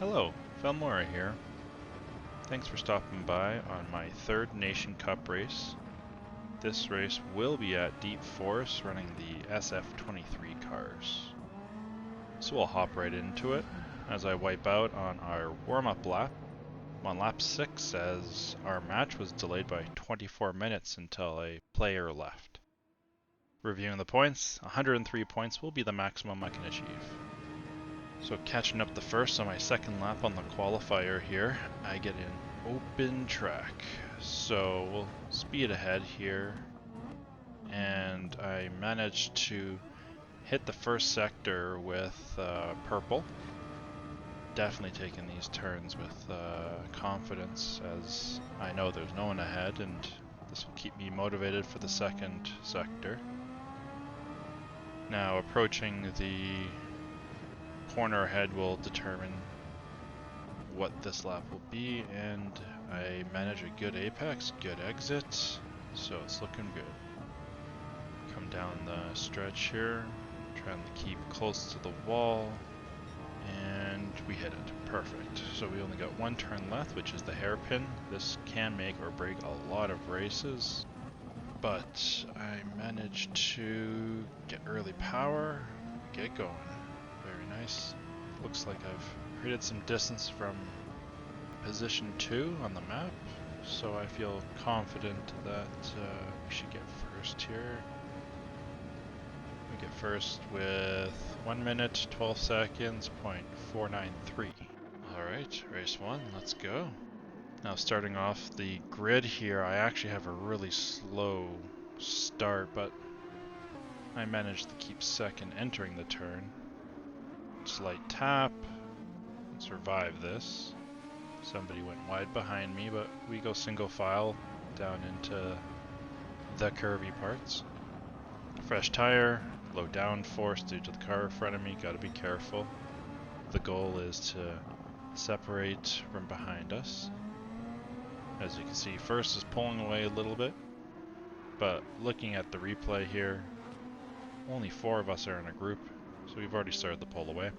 Hello, Felmora here. Thanks for stopping by on my third Nation Cup race. This race will be at Deep Forest running the SF23 cars. So we'll hop right into it as I wipe out on our warm-up lap. I'm on lap 6 as our match was delayed by 24 minutes until a player left. Reviewing the points, 103 points will be the maximum I can achieve. So catching up the first on my second lap on the qualifier here, I get an open track. So we'll speed ahead here, and I managed to hit the first sector with purple. Definitely taking these turns with confidence, as I know there's no one ahead, and this will keep me motivated for the second sector. Now approaching the corner ahead will determine what this lap will be, and I manage a good apex, good exit, so it's looking good. Come down the stretch here, trying to keep close to the wall, and we hit it. Perfect. So we only got one turn left, which is the hairpin. This can make or break a lot of races, but I managed to get early power, get going. Very nice. Looks like I've created some distance from position 2 on the map, so I feel confident that we should get first here. We get first with 1 minute, 12 seconds, .493. Alright, race 1, let's go. Now starting off the grid here, I actually have a really slow start, but I managed to keep second entering the turn. Slight tap, survive this. Somebody went wide behind me, but we go single file down into the curvy parts. Fresh tire, low downforce due to the car in front of me, gotta be careful. The goal is to separate from behind us. As you can see, first is pulling away a little bit, but looking at the replay here, only 4 of us are in a group, so we've already started the pull away.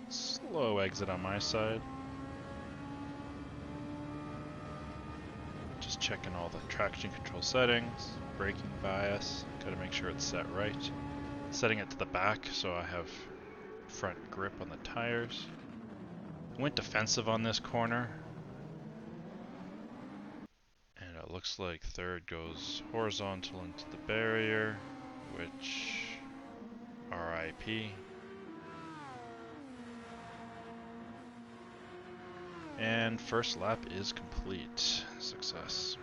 Slow exit on my side. Just checking all the traction control settings, braking bias, gotta make sure it's set right. Setting it to the back so I have front grip on the tires. Went defensive on this corner, and it looks like third goes horizontal into the barrier, which RIP. And first lap is complete. Success.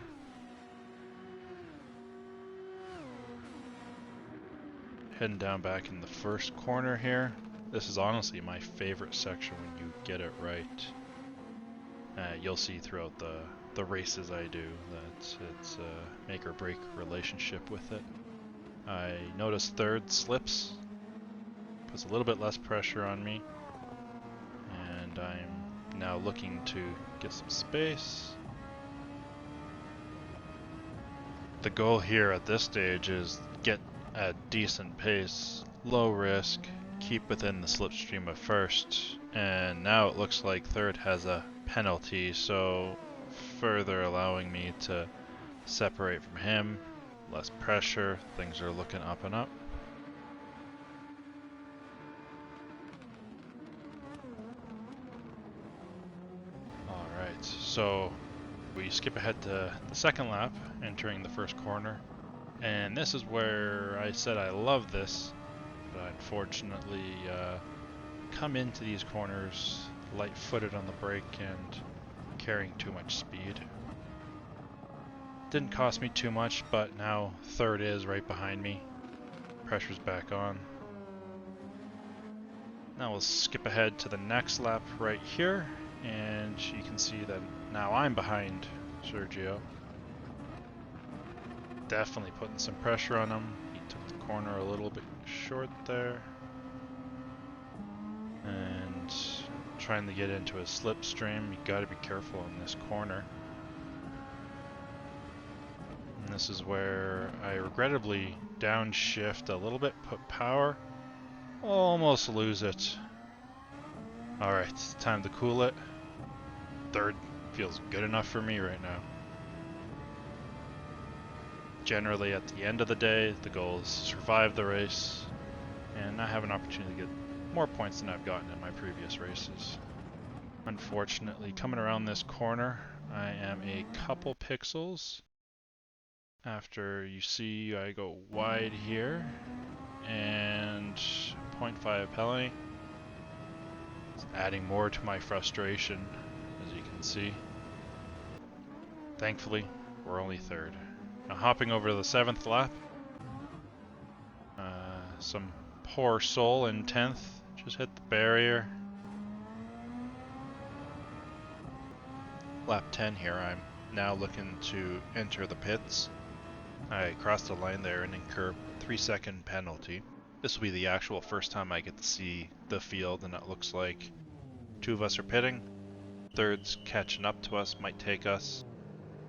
Heading down back in the first corner here. This is honestly my favorite section when you get it right. You'll see throughout the races I do that it's a make or break relationship with it. I noticed third slips, puts a little bit less pressure on me, and I'm now looking to get some space. The goal here at this stage is get a decent pace, low risk, keep within the slipstream of first, and now it looks like third has a penalty, so further allowing me to separate from him, less pressure, things are looking up and up. Alright, so we skip ahead to the second lap, entering the first corner, and this is where I said I love this, but I unfortunately come into these corners light-footed on the brake and carrying too much speed. Didn't cost me too much, but now third is right behind me. Pressure's back on. Now we'll skip ahead to the next lap right here, and you can see that now I'm behind Sergio. Definitely putting some pressure on him. He took the corner a little bit short there. And trying to get into a slipstream, you gotta be careful on this corner. And this is where I regrettably downshift a little bit, put power, Almost lose it. Alright, time to cool it. Third feels good enough for me right now. Generally, at the end of the day, the goal is to survive the race, and I have an opportunity to get more points than I've gotten in my previous races. Unfortunately, coming around this corner, I am a couple pixels after you see I go wide here, and 0.5 penalty. It's adding more to my frustration, as you can see. Thankfully, we're only third. Now hopping over to the 7th lap. Some poor soul in 10th just hit the barrier. Lap 10 here, I'm now looking to enter the pits. I crossed the line there and incur a 3-second penalty. This will be the actual first time I get to see the field, and it looks like 2 of us are pitting. Third's catching up to us, might take us.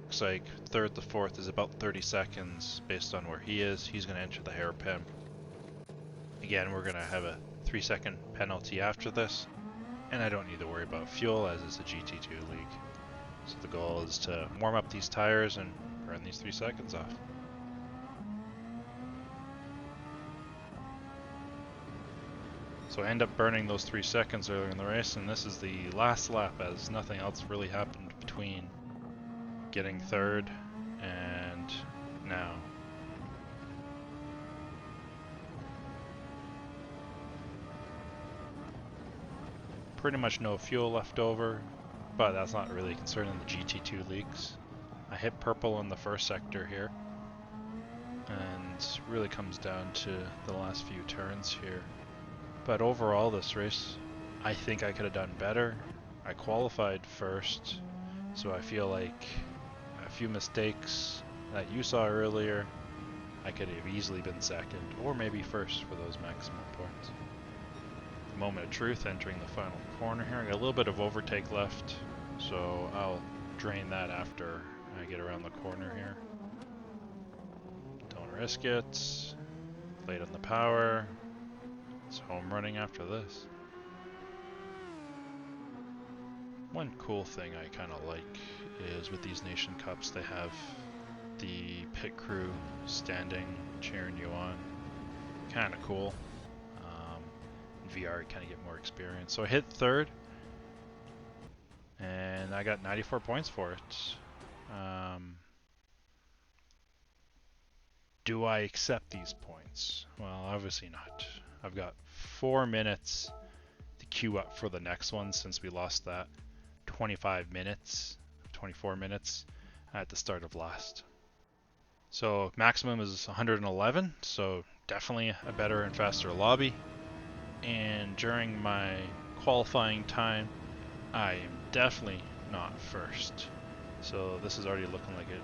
Looks like 3rd to 4th is about 30 seconds based on where he is. He's going to enter the hairpin. Again, we're going to have a 3-second penalty after this, and I don't need to worry about fuel as it's a GT2 league. So the goal is to warm up these tires and burn these 3 seconds off. So I end up burning those 3 seconds earlier in the race, and this is the last lap as nothing else really happened between getting 3rd and now. Pretty much no fuel left over, but that's not really a concern in the GT2 leagues. I hit purple in the first sector here, and really comes down to the last few turns here. But overall this race, I think I could have done better. I qualified first, so I feel like a few mistakes that you saw earlier, I could have easily been second, or maybe first for those maximum points. Moment of truth entering the final corner here. I got a little bit of overtake left, so I'll drain that after I get around the corner here. Don't risk it. Late on the power. It's home running after this. One cool thing I kind of like is with these Nation Cups, they have the pit crew standing, cheering you on. Kind of cool. In VR, you kind of get more experience. So I hit 3rd, and I got 94 points for it. Do I accept these points? Well, obviously not. I've got 4 minutes to queue up for the next one since we lost that 25 minutes, 24 minutes at the start of last. So maximum is 111, so definitely a better and faster lobby. And during my qualifying time, I am definitely not first. So this is already looking like it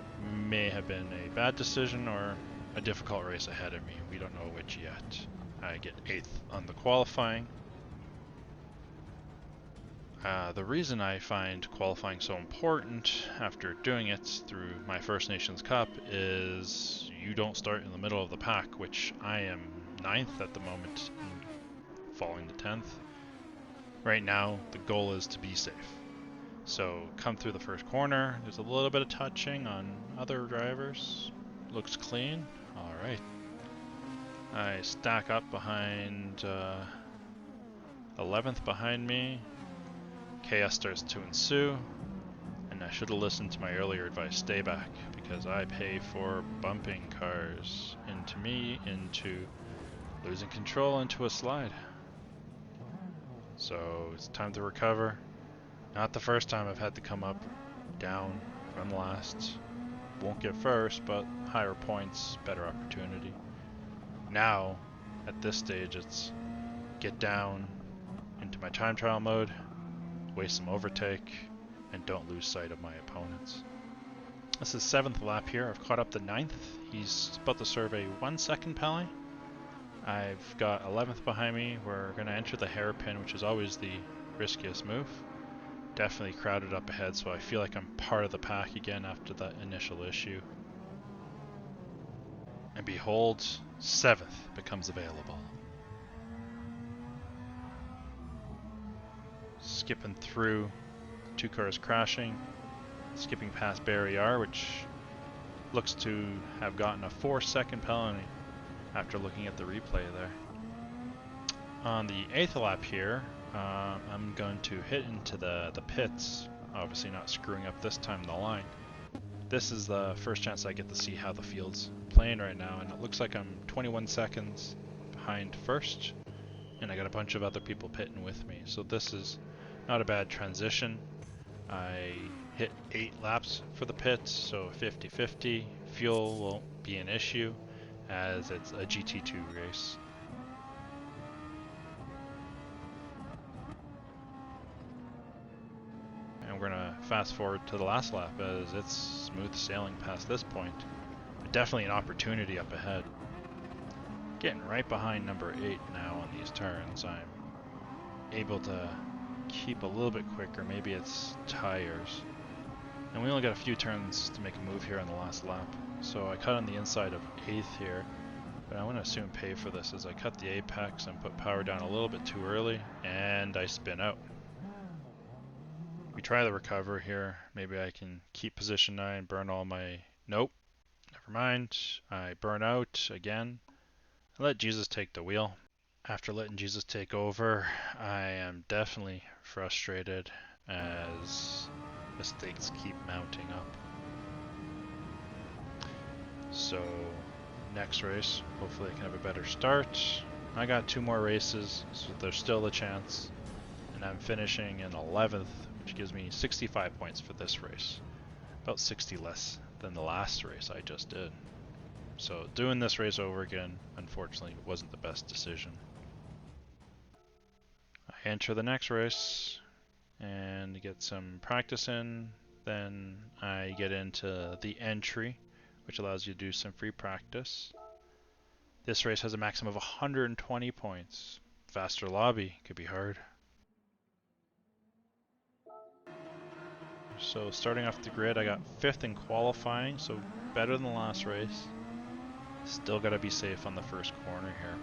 may have been a bad decision or a difficult race ahead of me. We don't know which yet. I get 8th on the qualifying. The reason I find qualifying so important after doing it through my First Nations Cup is you don't start in the middle of the pack, which I am 9th at the moment, falling to 10th. Right now, the goal is to be safe. So come through the first corner, there's a little bit of touching on other drivers. Looks clean. Alright. I stack up behind 11th behind me. Chaos starts to ensue, and I should have listened to my earlier advice, stay back, because I pay for bumping cars into me, into losing control, into a slide. So it's time to recover. Not the first time I've had to come up down from last. Won't get first, but higher points, better opportunity. Now, at this stage, it's get down into my time trial mode, waste some overtake, and don't lose sight of my opponents. This is 7th lap here. I've caught up to 9th. He's about to serve a 1-second penalty. I've got 11th behind me. We're going to enter the hairpin, which is always the riskiest move. Definitely crowded up ahead, so I feel like I'm part of the pack again after that initial issue. And behold, 7th becomes available. skipping through 2 cars crashing, skipping past Barrier, which looks to have gotten a 4-second penalty after looking at the replay there. On the 8th lap here, I'm going to hit into the pits, obviously not screwing up this time the line. This is the first chance I get to see how the field's playing right now, and it looks like I'm 21 seconds behind first, and I got a bunch of other people pitting with me. So this is not a bad transition. I hit 8 laps for the pits, so 50-50. Fuel won't be an issue as it's a GT2 race. And we're gonna fast forward to the last lap as it's smooth sailing past this point. But definitely an opportunity up ahead. Getting right behind number 8 now on these turns. I'm able to keep a little bit quicker. Maybe it's tires. And we only got a few turns to make a move here on the last lap. So I cut on the inside of 8th here. But I want to assume pay for this as I cut the apex and put power down a little bit too early. And I spin out. We try the recover here. Maybe I can keep position 9, burn all my... Nope. Never mind. I burn out again. I let Jesus take the wheel. After letting Jesus take over, I am definitely frustrated as mistakes keep mounting up. So, next race, hopefully I can have a better start. I got 2 more races, so there's still a chance. And I'm finishing in 11th, which gives me 65 points for this race. About 60 less than the last race I just did. So doing this race over again, unfortunately, wasn't the best decision. I enter the next race and get some practice in. Then I get into the entry, which allows you to do some free practice. This race has a maximum of 120 points. Faster lobby could be hard. So starting off the grid, I got 5th in qualifying, so better than the last race. Still got to be safe on the first corner here.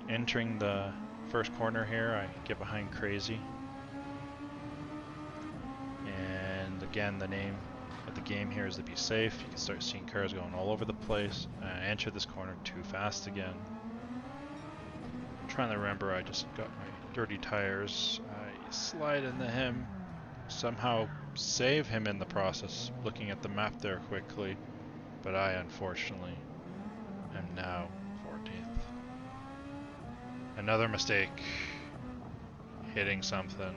Entering the first corner here, I get behind Crazy. And again, the name of the game here is to be safe. You can start seeing cars going all over the place. I enter this corner too fast again. I'm trying to remember, I just got my dirty tires. I slide into him. Somehow save him in the process, looking at the map there quickly, but I unfortunately am now 14th. Another mistake, hitting something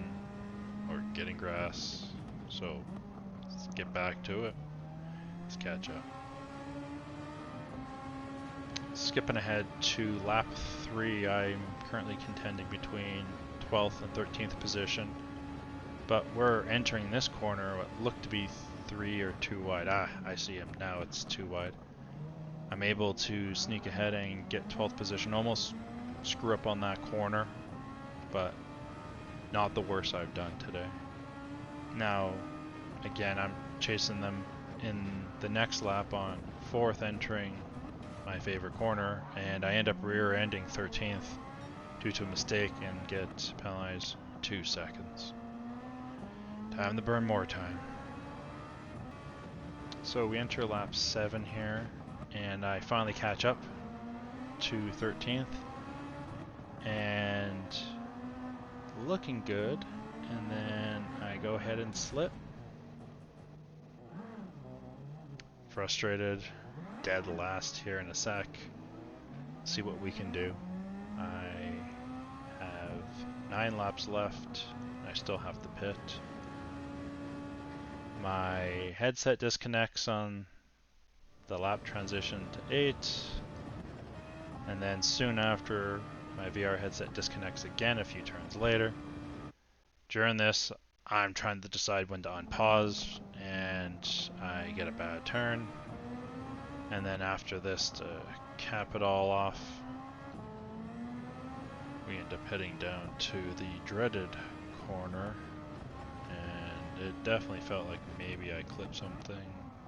or getting grass, so let's get back to it. Let's catch up. Skipping ahead to lap 3, I'm currently contending between 12th and 13th position. But we're entering this corner, what looked to be 3 or 2 wide. I see him now, it's 2 wide. I'm able to sneak ahead and get 12th position, almost screw up on that corner, but not the worst I've done today. Now, again, I'm chasing them in the next lap on 4th, entering my favorite corner, and I end up rear-ending 13th due to a mistake and get penalized 2 seconds. Time to burn more time. So we enter lap 7 here, and I finally catch up to 13th, and looking good, and then I go ahead and slip. Frustrated, dead last here in a sec. See what we can do. I have 9 laps left, I still have the pit. My headset disconnects on the lap transition to 8, and then soon after my VR headset disconnects again a few turns later. During this, I'm trying to decide when to unpause, and I get a bad turn. And then after this, to cap it all off, we end up heading down to the dreaded corner. And it definitely felt like maybe I clipped something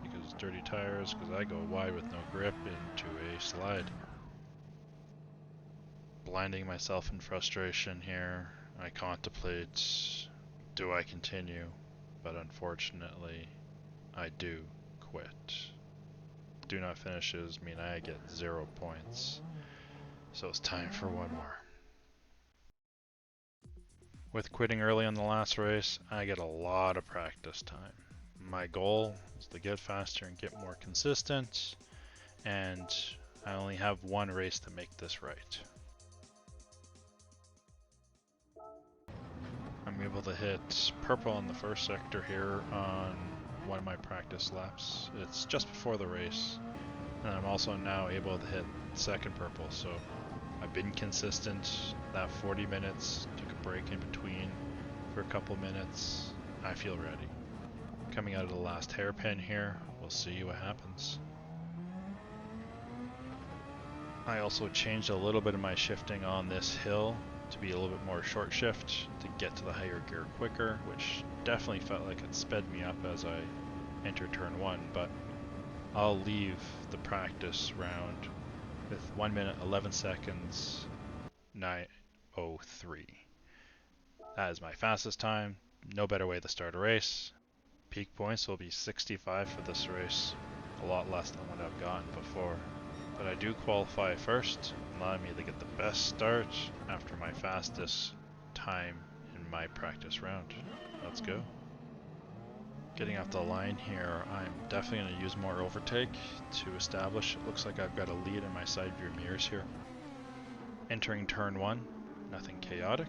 because dirty tires, because I go wide with no grip into a slide. blinding myself in frustration here. I contemplate, do I continue? But unfortunately, I do quit. Do not finishes mean I get 0 points. So it's time for one more. With quitting early in the last race, I get a lot of practice time. My goal is to get faster and get more consistent, and I only have one race to make this right. I'm able to hit purple in the first sector here on one of my practice laps. It's just before the race, and I'm also now able to hit second purple, so I've been consistent. That 40 minutes, took a break in between for a couple minutes. I feel ready. Coming out of the last hairpin here, we'll see what happens. I also changed a little bit of my shifting on this hill to be a little bit more short shift to get to the higher gear quicker, which definitely felt like it sped me up as I entered turn 1, but I'll leave the practice round with 1 minute 11 seconds 9:03. That is my fastest time. No better way to start a race. Peak points will be 65 for this race, a lot less than what I've gotten before. But I do qualify first, allowing me to get the best start after my fastest time in my practice round. Let's go. Getting off the line here, I'm definitely going to use more overtake to establish. It looks like I've got a lead in my side view mirrors here. Entering turn 1, nothing chaotic.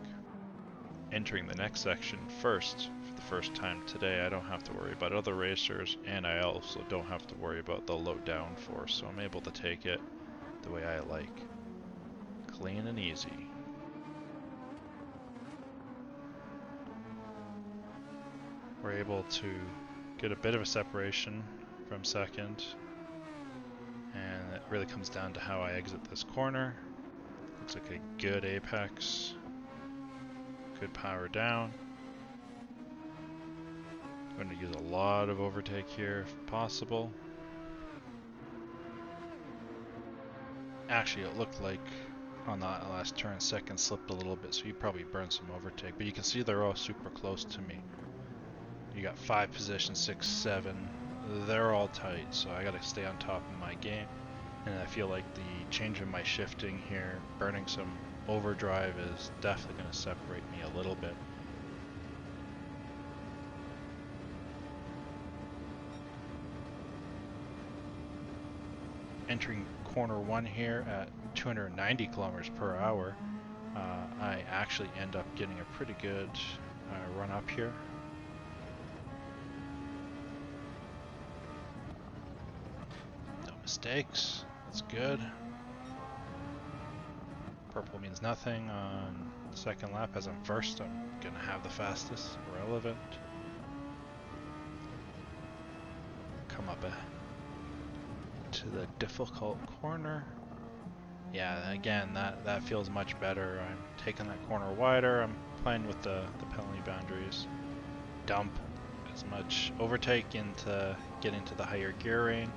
Entering the next section first. For the first time today, I don't have to worry about other racers, and I also don't have to worry about the low downforce, so I'm able to take it the way I like. Clean and easy. We're able to get a bit of a separation from second, and it really comes down to how I exit this corner. Looks like a good apex, good power down. I'm going to use a lot of overtake here if possible. Actually, it looked like on that last turn, second slipped a little bit, so you probably burned some overtake, but you can see they're all super close to me. You got 5 positions, 6, 7, they're all tight, so I gotta stay on top of my game. And I feel like the change in my shifting here, burning some overdrive, is definitely gonna separate me a little bit. Entering corner 1 here at 290 kilometers per hour, I actually end up getting a pretty good run up here. No mistakes, that's good. Purple means nothing on second lap. As I'm first, I'm gonna have the fastest, irrelevant. Come up to the difficult corner. Yeah, again, that feels much better. I'm taking that corner wider. I'm playing with the penalty boundaries. Dump as much overtake into getting to the higher gear range.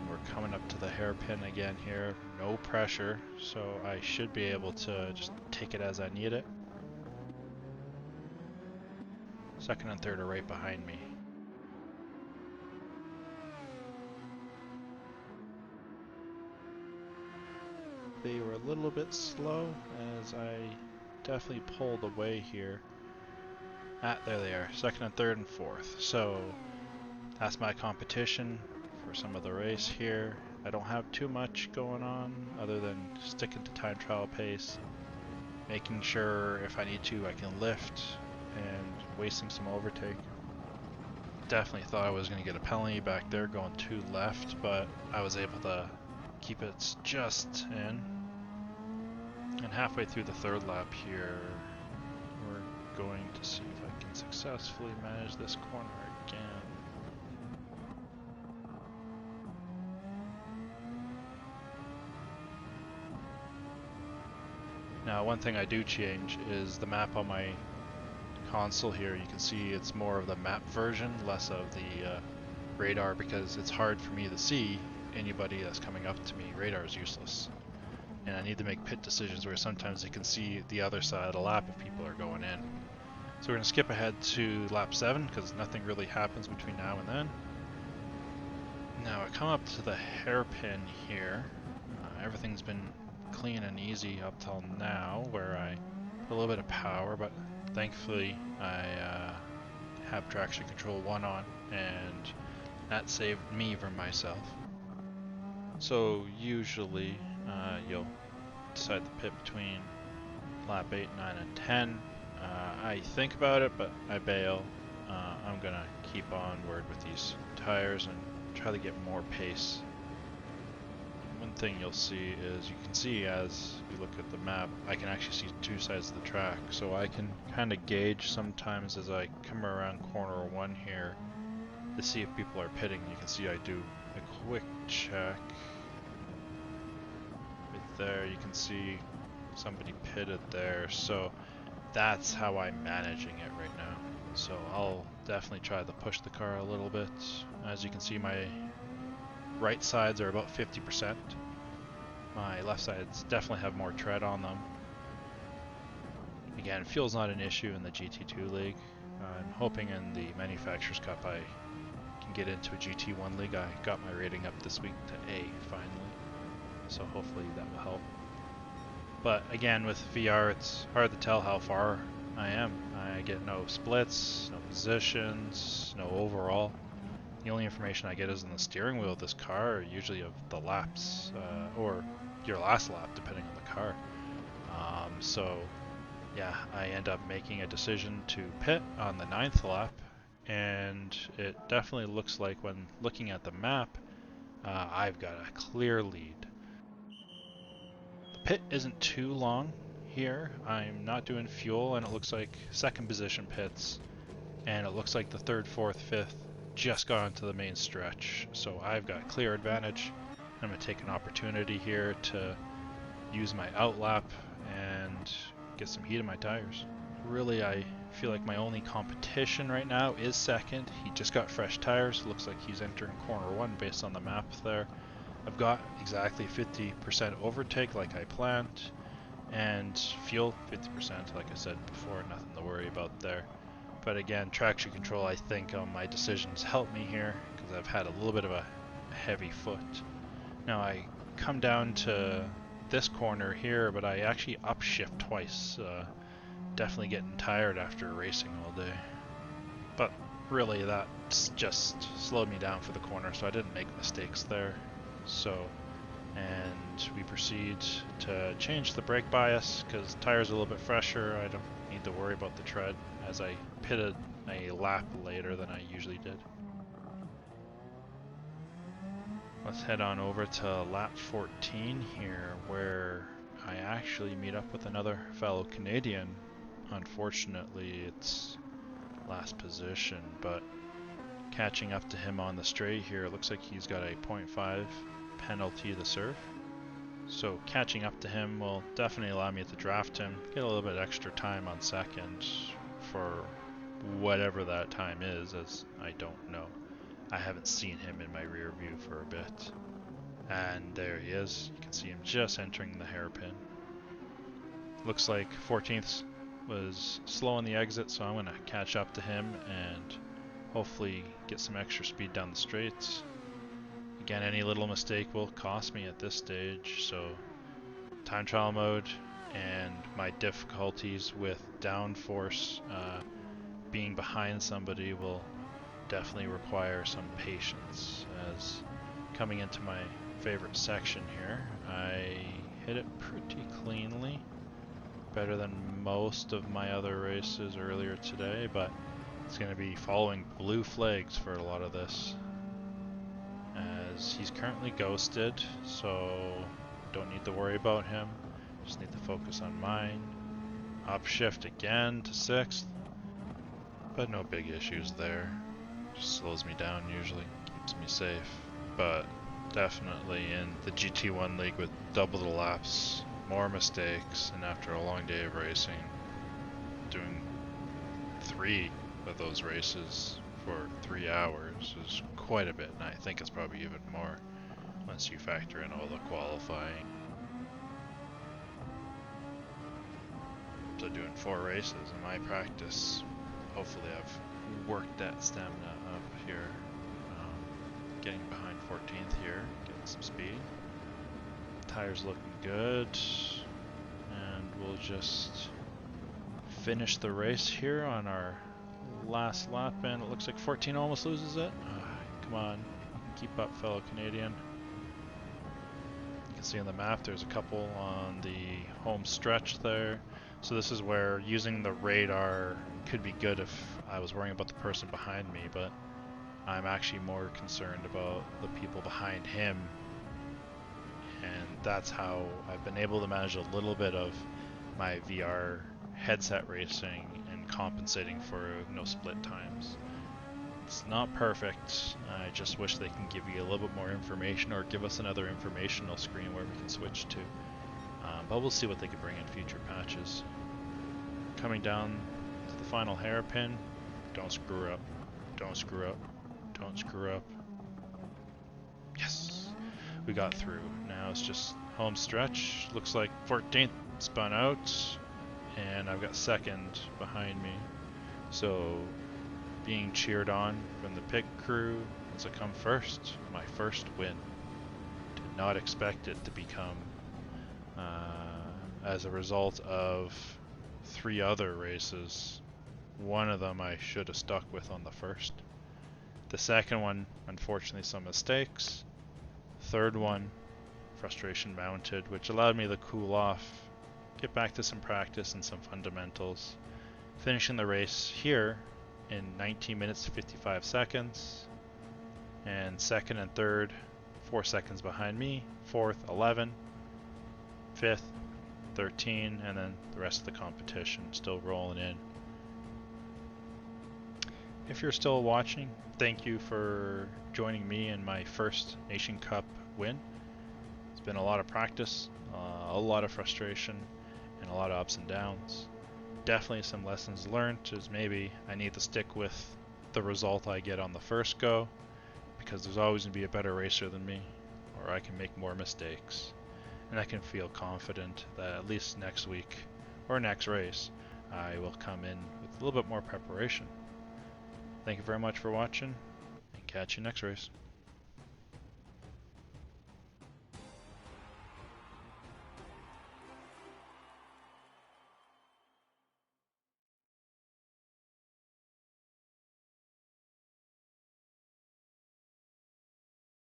We're coming up to the hairpin again here. No pressure, so I should be able to just take it as I need it. Second and third are right behind me. They were a little bit slow as I definitely pulled away here. There they are, second and third and fourth. So that's my competition for some of the race here. I don't have too much going on other than sticking to time trial pace, making sure if I need to I can lift, and wasting some overtake. Definitely thought I was going to get a penalty back there going too left, but I was able to keep it just in. And halfway through the third lap here, we're going to see if I can successfully manage this corner again. Now, one thing I do change is the map on my console here. You can see it's more of the map version, less of the radar, because it's hard for me to see anybody that's coming up to me. Radar is useless. and I need to make pit decisions where sometimes I can see the other side of the lap if people are going in. So we're going to skip ahead to lap 7 because nothing really happens between now and then. Now I come up to the hairpin here. Everything's been clean and easy up till now, where I put a little bit of power, but thankfully I have traction control 1 on, and that saved me from myself. So usually you'll decide to pit between lap 8, 9, and 10. I think about it, but I bail. I'm gonna keep onward with these tires and try to get more pace. One thing you'll see is you can see as you look at the map, I can actually see 2 sides of the track, so I can kind of gauge sometimes as I come around corner 1 here to see if people are pitting. You can see I do a quick check. Right there, you can see somebody pitted there, so that's how I'm managing it right now. So I'll definitely try to push the car a little bit. As you can see, my right sides are about 50%. My left sides definitely have more tread on them. Again, fuel's not an issue in the GT2 league. I'm hoping in the Manufacturers Cup I can get into a GT1 league. I got my rating up this week to A finally, so hopefully that will help. But again, with VR, it's hard to tell how far I am. I get no splits, no positions, no overall. The only information I get is on the steering wheel of this car, usually of the laps, or your last lap, depending on the car. So yeah, I end up making a decision to pit on the 9th lap, and it definitely looks like when looking at the map, I've got a clear lead. The pit isn't too long here. I'm not doing fuel, and it looks like 2nd position pits, and it looks like the 3rd, 4th, 5th just got onto the main stretch, so I've got clear advantage. I'm going to take an opportunity here to use my outlap and get some heat in my tires. Really, I feel like my only competition right now is 2nd. He just got fresh tires. Looks like he's entering corner 1 based on the map there. I've got exactly 50% overtake like I planned, and fuel 50% like I said before, nothing to worry about there. But again, traction control, I think my decisions help me here because I've had a little bit of a heavy foot. Now I come down to this corner here, but I actually upshift twice. Definitely getting tired after racing all day. But really that's just slowed me down for the corner, so I didn't make mistakes there. And we proceed to change the brake bias because tires are a little bit fresher. I don't need to worry about the tread as I pitted a lap later than I usually did. Let's head on over to lap 14 here, where I actually meet up with another fellow Canadian. Unfortunately, it's last position, but catching up to him on the straight here, it looks like he's got a 0.5 penalty to serve. So catching up to him will definitely allow me to draft him, get a little bit extra time on 2nd for whatever that time is, as I don't know. I haven't seen him in my rear view for a bit. And there he is. You can see him just entering the hairpin. Looks like 14th was slow on the exit, so I'm going to catch up to him and hopefully get some extra speed down the straights. Again, any little mistake will cost me at this stage, so time trial mode and my difficulties with downforce being behind somebody will definitely require some patience, as coming into my favorite section here, I hit it pretty cleanly, better than most of my other races earlier today, but it's going to be following blue flags for a lot of this, as he's currently ghosted, so don't need to worry about him, just need to focus on mine. Upshift again to 6th, but no big issues there. Just slows me down usually, keeps me safe. But definitely in the GT1 league with double the laps, more mistakes, and after a long day of racing, doing 3 of those races for 3 hours is quite a bit, and I think it's probably even more once you factor in all the qualifying. result of doing 4 races in my practice. Hopefully I've worked that stamina up here. Getting behind 14th here, getting some speed. Tires looking good. And we'll just finish the race here on our last lap, and it looks like 14 almost loses it. Come on, keep up, fellow Canadian. You can see on the map there's a couple on the home stretch there. So this is where using the radar could be good if I was worrying about the person behind me, but I'm actually more concerned about the people behind him. And that's how I've been able to manage a little bit of my VR headset racing and compensating for no split times. It's not perfect. I just wish they can give you a little bit more information or give us another informational screen where we can switch to. But we'll see what they can bring in future patches. Coming down to the final hairpin. Don't screw up. Don't screw up. Don't screw up. Yes! We got through. Now it's just home stretch. Looks like 14th spun out. And I've got 2nd behind me. So being cheered on from the pit crew as I come first. My first win. Did not expect it to become as a result of 3 other races. One of them I should have stuck with on the first. The second one, unfortunately, some mistakes. Third one, frustration mounted, which allowed me to cool off, get back to some practice and some fundamentals. Finishing the race here in 19 minutes 55 seconds. And 2nd and 3rd, 4 seconds behind me. 4th, 11. 5th, 13. And then the rest of the competition still rolling in. If you're still watching, thank you for joining me in my first Nation Cup win. It's been a lot of practice, a lot of frustration, and a lot of ups and downs. Definitely some lessons learned, as maybe I need to stick with the result I get on the first go, because there's always going to be a better racer than me, or I can make more mistakes. And I can feel confident that at least next week, or next race, I will come in with a little bit more preparation. Thank you very much for watching, and catch you next race.